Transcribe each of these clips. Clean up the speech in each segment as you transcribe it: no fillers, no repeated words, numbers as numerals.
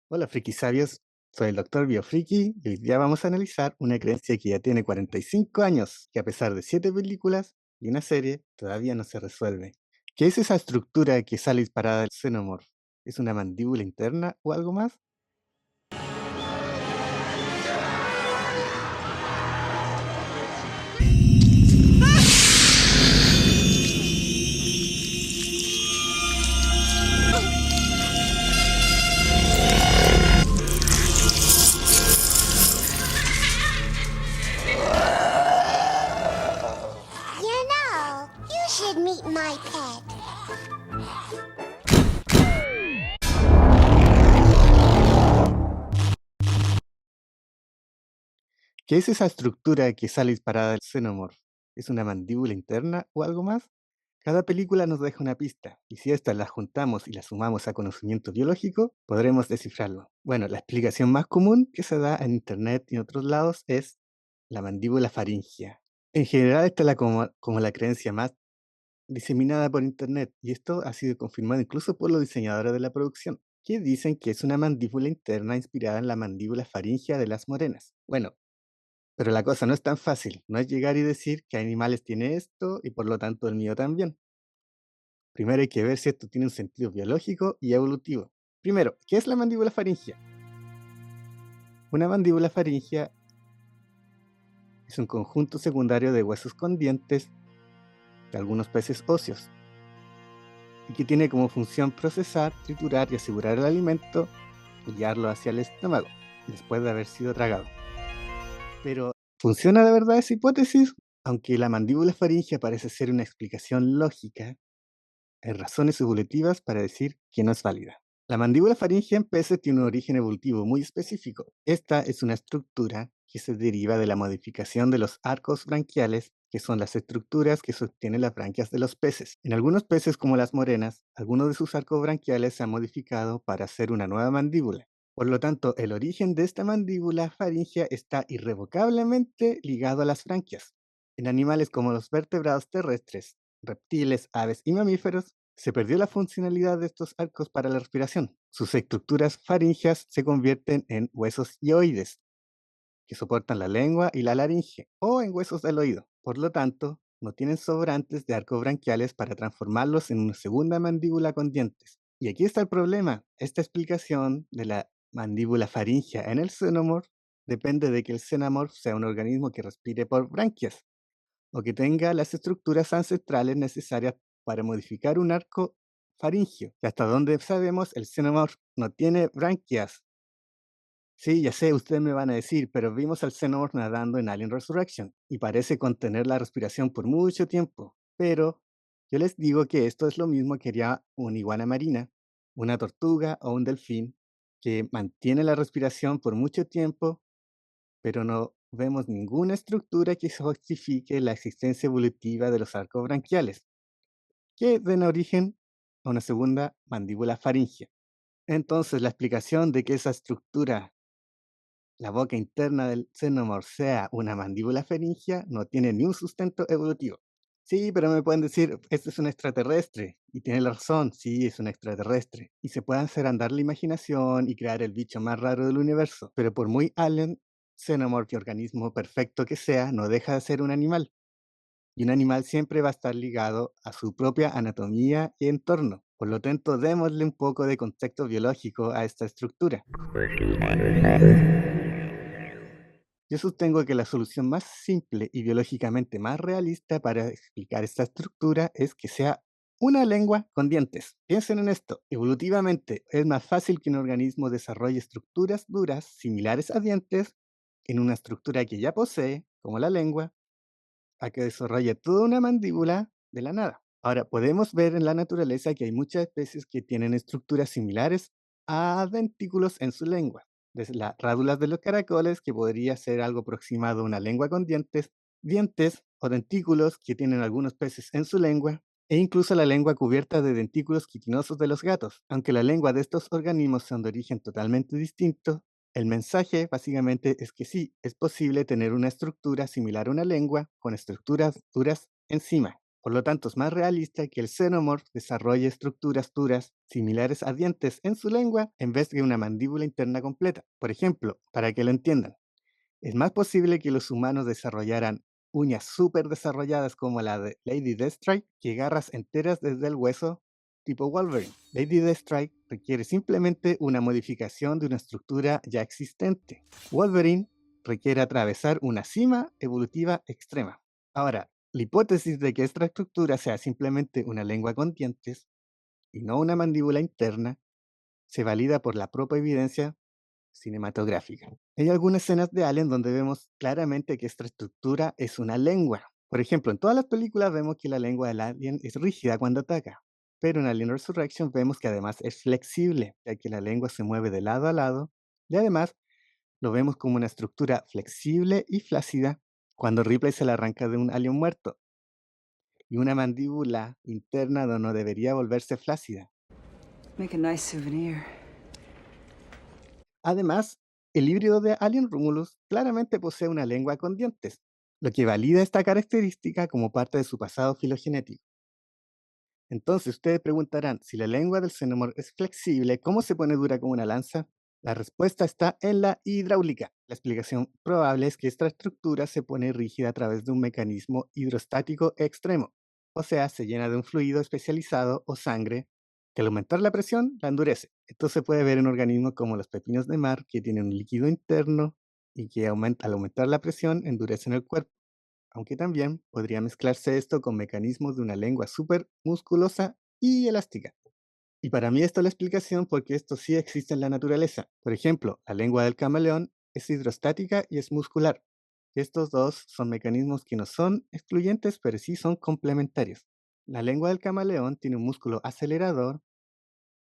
Hola, friki sabios. Soy el doctor Biofriki y hoy día vamos a analizar una creencia que ya tiene 45 años, que a pesar de 7 películas y una serie, todavía no se resuelve. ¿Qué es esa estructura que sale disparada del xenomorph? ¿Es una mandíbula interna o algo más? You should meet my pet. ¿Qué es esa estructura que sale disparada del xenomorph? ¿Es una mandíbula interna o algo más? Cada película nos deja una pista, y si estas las juntamos y las sumamos a conocimiento biológico, podremos descifrarlo. Bueno, la explicación más común que se da en internet y en otros lados es la mandíbula faríngea. En general, esta es como la creencia más diseminada por internet, y esto ha sido confirmado incluso por los diseñadores de la producción, que dicen que es una mandíbula interna inspirada en la mandíbula faríngea de las morenas. Bueno, pero la cosa no es tan fácil, no es llegar y decir que animales tiene esto y por lo tanto el mío también. Primero hay que ver si esto tiene un sentido biológico y evolutivo. Primero, ¿qué es la mandíbula faríngea? Una mandíbula faríngea es un conjunto secundario de huesos con dientes de algunos peces óseos y que tiene como función procesar, triturar y asegurar el alimento y guiarlo hacia el estómago después de haber sido tragado. Pero, ¿funciona de verdad esa hipótesis? Aunque la mandíbula faríngea parece ser una explicación lógica, hay razones evolutivas para decir que no es válida. La mandíbula faríngea en peces tiene un origen evolutivo muy específico. Esta es una estructura que se deriva de la modificación de los arcos branquiales, que son las estructuras que sostienen las branquias de los peces. En algunos peces, como las morenas, algunos de sus arcos branquiales se han modificado para hacer una nueva mandíbula. Por lo tanto, el origen de esta mandíbula faríngea está irrevocablemente ligado a las branquias. En animales como los vertebrados terrestres, reptiles, aves y mamíferos, se perdió la funcionalidad de estos arcos para la respiración. Sus estructuras faríngeas se convierten en huesos hioides, que soportan la lengua y la laringe, o en huesos del oído. Por lo tanto, no tienen sobrantes de arcos branquiales para transformarlos en una segunda mandíbula con dientes. Y aquí está el problema. Esta explicación de la mandíbula faríngea en el xenomorph depende de que el xenomorph sea un organismo que respire por branquias o que tenga las estructuras ancestrales necesarias para modificar un arco faríngeo. Y hasta donde sabemos, el xenomorph no tiene branquias. Sí, ya sé, ustedes me van a decir, pero vimos al xenomorph nadando en Alien Resurrection y parece contener la respiración por mucho tiempo. Pero yo les digo que esto es lo mismo que haría una iguana marina, una tortuga o un delfín, que mantiene la respiración por mucho tiempo, pero no vemos ninguna estructura que justifique la existencia evolutiva de los arcos branquiales, que den origen a una segunda mandíbula faríngea. Entonces, la explicación de que esa estructura, la boca interna del xenomorph, sea una mandíbula faríngea no tiene ni un sustento evolutivo. Sí, pero me pueden decir, este es un extraterrestre, y tiene la razón, sí, es un extraterrestre, y se puede hacer andar la imaginación y crear el bicho más raro del universo, pero por muy alien, xenomorph y organismo perfecto que sea, no deja de ser un animal, y un animal siempre va a estar ligado a su propia anatomía y entorno. Por lo tanto, démosle un poco de contexto biológico a esta estructura. Yo sostengo que la solución más simple y biológicamente más realista para explicar esta estructura es que sea una lengua con dientes. Piensen en esto, evolutivamente es más fácil que un organismo desarrolle estructuras duras similares a dientes en una estructura que ya posee, como la lengua, a que desarrolle toda una mandíbula de la nada. Ahora, podemos ver en la naturaleza que hay muchas especies que tienen estructuras similares a dentículos en su lengua. Desde las rádulas de los caracoles, que podría ser algo aproximado a una lengua con dientes, dientes o dentículos que tienen algunos peces en su lengua, e incluso la lengua cubierta de dentículos quitinosos de los gatos. Aunque la lengua de estos organismos son de origen totalmente distinto, el mensaje básicamente es que sí, es posible tener una estructura similar a una lengua con estructuras duras encima. Por lo tanto, es más realista que el xenomorph desarrolle estructuras duras similares a dientes en su lengua en vez de una mandíbula interna completa. Por ejemplo, para que lo entiendan, es más posible que los humanos desarrollaran uñas súper desarrolladas como la de Lady Deathstrike que garras enteras desde el hueso tipo Wolverine. Lady Deathstrike requiere simplemente una modificación de una estructura ya existente. Wolverine requiere atravesar una cima evolutiva extrema. Ahora, la hipótesis de que esta estructura sea simplemente una lengua con dientes y no una mandíbula interna se valida por la propia evidencia cinematográfica. Hay algunas escenas de Alien donde vemos claramente que esta estructura es una lengua. Por ejemplo, en todas las películas vemos que la lengua del alien es rígida cuando ataca, pero en Alien Resurrection vemos que además es flexible, ya que la lengua se mueve de lado a lado, y además lo vemos como una estructura flexible y flácida cuando Ripley se la arranca de un alien muerto, y una mandíbula interna no debería volverse flácida. Make a nice souvenir. Además, el híbrido de Alien Romulus claramente posee una lengua con dientes, lo que valida esta característica como parte de su pasado filogenético. Entonces, ustedes preguntarán, si la lengua del xenomorph es flexible, ¿cómo se pone dura como una lanza? La respuesta está en la hidráulica. La explicación probable es que esta estructura se pone rígida a través de un mecanismo hidrostático extremo, o sea, se llena de un fluido especializado o sangre que al aumentar la presión la endurece. Esto se puede ver en organismos como los pepinos de mar, que tienen un líquido interno y que al aumentar la presión endurecen el cuerpo, aunque también podría mezclarse esto con mecanismos de una lengua súper musculosa y elástica. Y para mí esto es la explicación porque esto sí existe en la naturaleza. Por ejemplo, la lengua del camaleón es hidrostática y es muscular. Estos dos son mecanismos que no son excluyentes, pero sí son complementarios. La lengua del camaleón tiene un músculo acelerador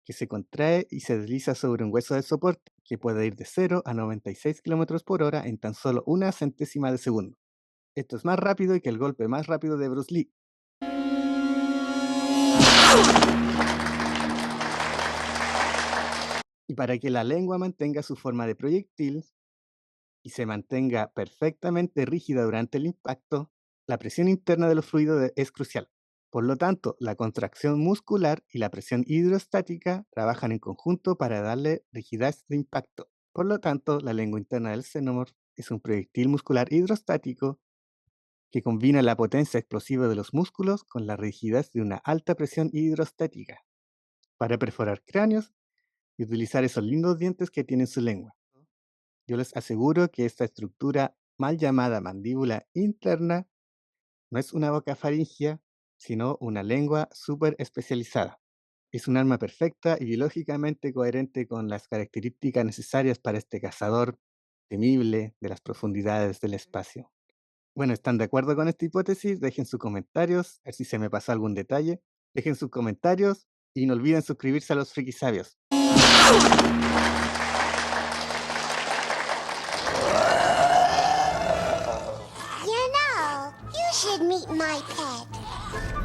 que se contrae y se desliza sobre un hueso de soporte, que puede ir de 0 a 96 km/h en tan solo una centésima de segundo. Esto es más rápido que el golpe más rápido de Bruce Lee. Y para que la lengua mantenga su forma de proyectil y se mantenga perfectamente rígida durante el impacto, la presión interna de los fluidos es crucial. Por lo tanto, la contracción muscular y la presión hidrostática trabajan en conjunto para darle rigidez de impacto. Por lo tanto, la lengua interna del xenomorph es un proyectil muscular hidrostático que combina la potencia explosiva de los músculos con la rigidez de una alta presión hidrostática para perforar cráneos y utilizar esos lindos dientes que tiene su lengua. Yo les aseguro que esta estructura mal llamada mandíbula interna no es una boca faríngea, sino una lengua súper especializada. Es un arma perfecta y biológicamente coherente con las características necesarias para este cazador temible de las profundidades del espacio. Bueno, ¿están de acuerdo con esta hipótesis? Dejen sus comentarios, a ver si se me pasó algún detalle. Dejen sus comentarios y no olviden suscribirse a los Friki Sabios. You know, you should meet my pet.